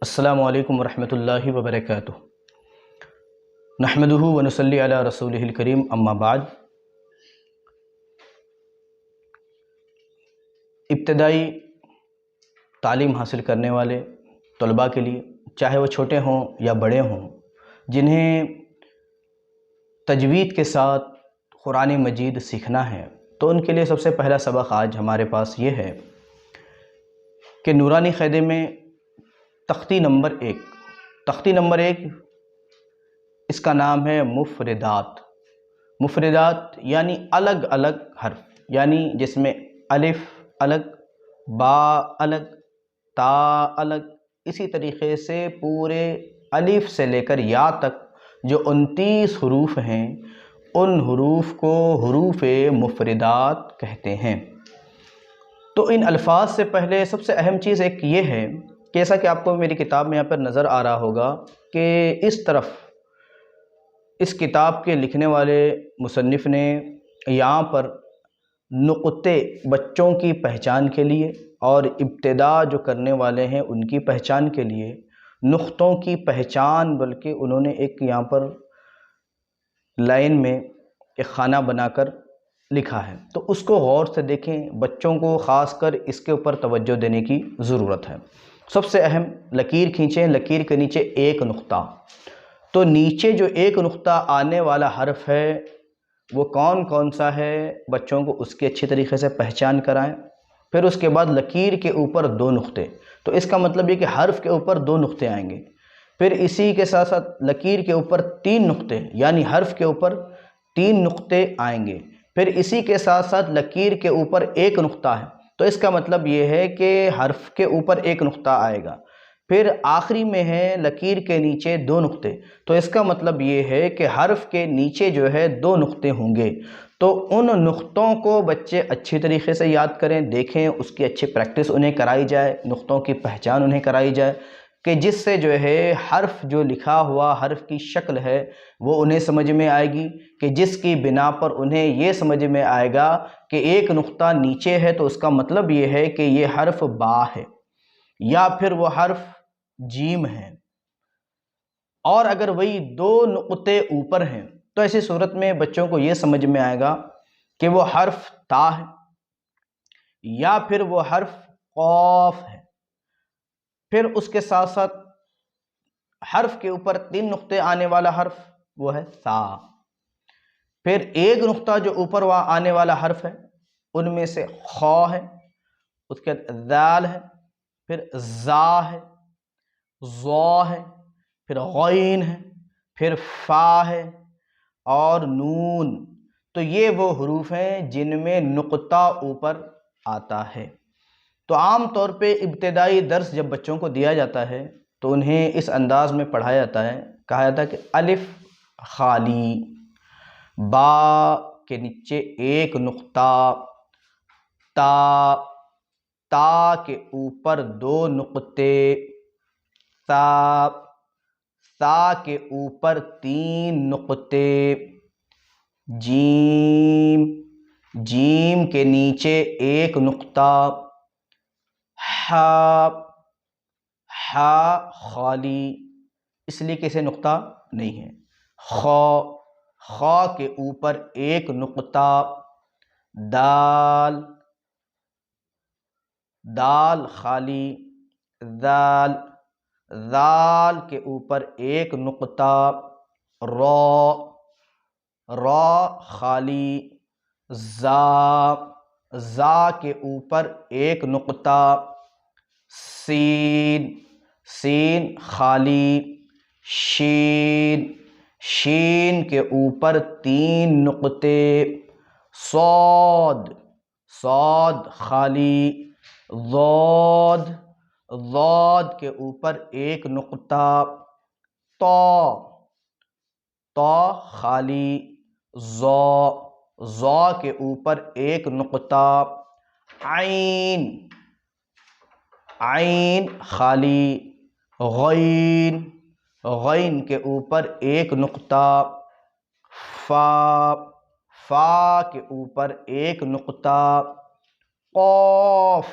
السلام علیکم ورحمۃ اللہ وبرکاتہ۔ نحمدہ ونصلی علی رسولہ الکریم، اما بعد۔ ابتدائی تعلیم حاصل کرنے والے طلباء کے لیے، چاہے وہ چھوٹے ہوں یا بڑے ہوں، جنہیں تجوید کے ساتھ قرآن مجید سیکھنا ہے، تو ان کے لیے سب سے پہلا سبق آج ہمارے پاس یہ ہے کہ نورانی قاعدے میں تختی نمبر 1 اس کا نام ہے مفردات۔ مفردات یعنی الگ الگ حرف، یعنی جس میں الف الگ، با الگ، تا الگ، اسی طریقے سے پورے الف سے لے کر یا تک جو 29 حروف ہیں، ان حروف کو حروف مفردات کہتے ہیں۔ تو ان الفاظ سے پہلے سب سے اہم چیز ایک یہ ہے، جیسا کہ آپ کو میری کتاب میں یہاں پر نظر آ رہا ہوگا کہ اس طرف اس کتاب کے لکھنے والے مصنف نے یہاں پر نقطے بچوں کی پہچان کے لیے اور ابتدا جو کرنے والے ہیں ان کی پہچان کے لیے نقطوں کی پہچان، بلکہ انہوں نے ایک یہاں پر لائن میں ایک خانہ بنا کر لکھا ہے، تو اس کو غور سے دیکھیں۔ بچوں کو خاص کر اس کے اوپر توجہ دینے کی ضرورت ہے۔ سب سے اہم لکیر کھینچیں، لکیر کے نیچے ایک نقطہ، تو نیچے جو ایک نقطہ آنے والا حرف ہے وہ کون کون سا ہے، بچوں کو اس کی اچھی طریقے سے پہچان کرائیں۔ پھر اس کے بعد لکیر کے اوپر 2 نقطے، تو اس کا مطلب یہ کہ حرف کے اوپر 2 نقطے آئیں گے۔ پھر اسی کے ساتھ ساتھ لکیر کے اوپر 3 نقطے، یعنی حرف کے اوپر 3 نقطے آئیں گے۔ پھر اسی کے ساتھ ساتھ لکیر کے اوپر 1 نقطہ ہے، تو اس کا مطلب یہ ہے کہ حرف کے اوپر 1 نقطہ آئے گا۔ پھر آخری میں ہے لکیر کے نیچے 2 نقطے، تو اس کا مطلب یہ ہے کہ حرف کے نیچے جو ہے 2 نقطے ہوں گے۔ تو ان نقطوں کو بچے اچھی طریقے سے یاد کریں، دیکھیں، اس کی اچھی پریکٹس انہیں کرائی جائے، نقطوں کی پہچان انہیں کرائی جائے، کہ جس سے جو ہے حرف جو لکھا ہوا حرف کی شکل ہے وہ انہیں سمجھ میں آئے گی، کہ جس کی بنا پر انہیں یہ سمجھ میں آئے گا کہ 1 نقطہ نیچے ہے تو اس کا مطلب یہ ہے کہ یہ حرف با ہے یا پھر وہ حرف جیم ہے، اور اگر وہی 2 نقطے اوپر ہیں تو ایسی صورت میں بچوں کو یہ سمجھ میں آئے گا کہ وہ حرف تا ہے یا پھر وہ حرف قاف ہے۔ پھر اس کے ساتھ ساتھ حرف کے اوپر 3 نقطے آنے والا حرف وہ ہے سا۔ پھر 1 نقطہ جو اوپر آنے والا حرف ہے ان میں سے خا ہے، اس کے بعد ذال ہے، پھر زا ہے، ظا ہے، پھر غین ہے، پھر فا ہے اور نون۔ تو یہ وہ حروف ہیں جن میں نقطہ اوپر آتا ہے۔ تو عام طور پہ ابتدائی درس جب بچوں کو دیا جاتا ہے تو انہیں اس انداز میں پڑھایا جاتا ہے، کہا جاتا ہے کہ الف خالی، با کے نیچے 1 نقطہ، تا کے اوپر 2 نقطے، سا کے اوپر 3 نقطے، جیم کے نیچے 1 نقطہ، ہا خالی، اس لیے کہ اسے نقطہ نہیں ہے، خا کے اوپر 1 نقطہ، دال خالی، ذال کے اوپر 1 نقطہ، را خالی، زا کے اوپر 1 نقطہ، سین خالی، شین کے اوپر 3 نقطے، صاد خالی، ضاد کے اوپر 1 نقطہ، تا خالی، ضا کے اوپر 1 نقطہ، عین خالی، غین کے اوپر 1 نقطہ، فا کے اوپر 1 نقطہ، قاف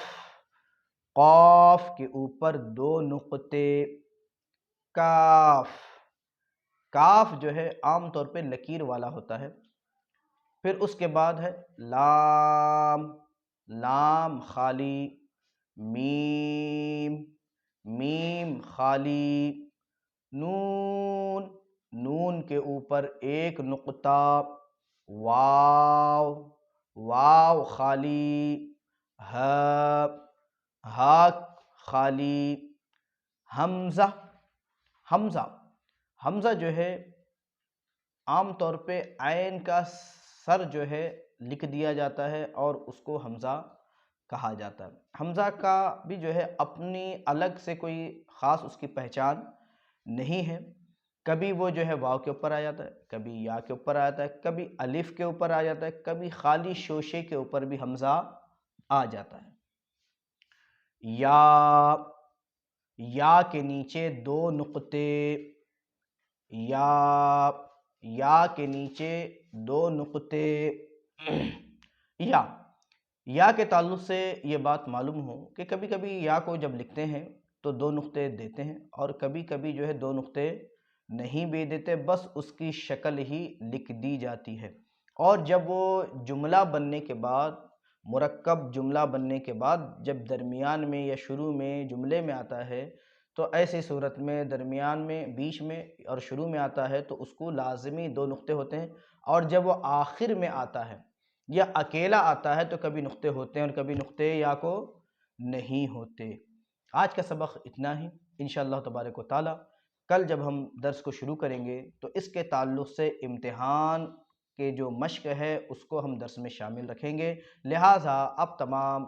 قاف کے اوپر 2 نقطے، کاف، کاف جو ہے عام طور پہ لکیر والا ہوتا ہے۔ پھر اس کے بعد ہے لام، لام خالی، میم، میم خالی، نون، نون کے اوپر 1 نقطہ، واو، واو خالی، ہا، ہا خالی، حمزہ، حمزہ، حمزہ جو ہے عام طور پہ عین کا سر جو ہے لکھ دیا جاتا ہے اور اس کو حمزہ کہا جاتا ہے۔ حمزہ کا بھی جو ہے اپنی الگ سے کوئی خاص اس کی پہچان نہیں ہے، کبھی وہ جو ہے واو کے اوپر آ جاتا ہے، کبھی یا کے اوپر آ جاتا ہے، کبھی الف کے اوپر آ جاتا ہے، کبھی خالی شوشے کے اوپر بھی حمزہ آ جاتا ہے۔ یا، یا کے نیچے 2 نقطے، یا، یا کے نیچے 2 نقطے، یا کے تعلق سے یہ بات معلوم ہو کہ کبھی کبھی یا کو جب لکھتے ہیں تو 2 نقطے دیتے ہیں، اور کبھی کبھی جو ہے 2 نقطے نہیں بھی دیتے، بس اس کی شکل ہی لکھ دی جاتی ہے۔ اور جب وہ جملہ بننے کے بعد، مرکب جملہ بننے کے بعد جب درمیان میں یا شروع میں جملے میں آتا ہے، تو ایسی صورت میں درمیان میں، بیچ میں اور شروع میں آتا ہے تو اس کو لازمی 2 نقطے ہوتے ہیں، اور جب وہ آخر میں آتا ہے یا اکیلا آتا ہے تو کبھی نقطے ہوتے ہیں اور کبھی نقطے یا کو نہیں ہوتے۔ آج کا سبق اتنا ہی، انشاءاللہ تبارک و تعالی کل جب ہم درس کو شروع کریں گے تو اس کے تعلق سے امتحان کے جو مشق ہے اس کو ہم درس میں شامل رکھیں گے، لہٰذا اب تمام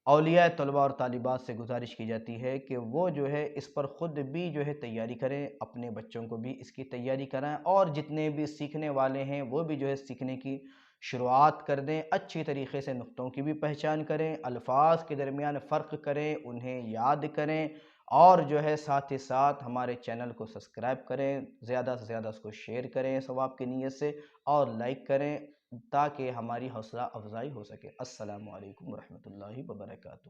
اولیاء طلباء اور طالبات سے گزارش کی جاتی ہے کہ وہ جو ہے اس پر خود بھی جو ہے تیاری کریں، اپنے بچوں کو بھی اس کی تیاری کرائیں، اور جتنے بھی سیکھنے والے ہیں وہ بھی جو ہے سیکھنے کی شروعات کر دیں، اچھی طریقے سے نقطوں کی بھی پہچان کریں، الفاظ کے درمیان فرق کریں، انہیں یاد کریں، اور جو ہے ساتھ ہی ساتھ ہمارے چینل کو سبسکرائب کریں، زیادہ سے زیادہ اس کو شیئر کریں ثواب کی نیت سے، اور لائک کریں تاکہ ہماری حوصلہ افزائی ہو سکے۔ السلام علیکم ورحمۃ اللہ وبرکاتہ۔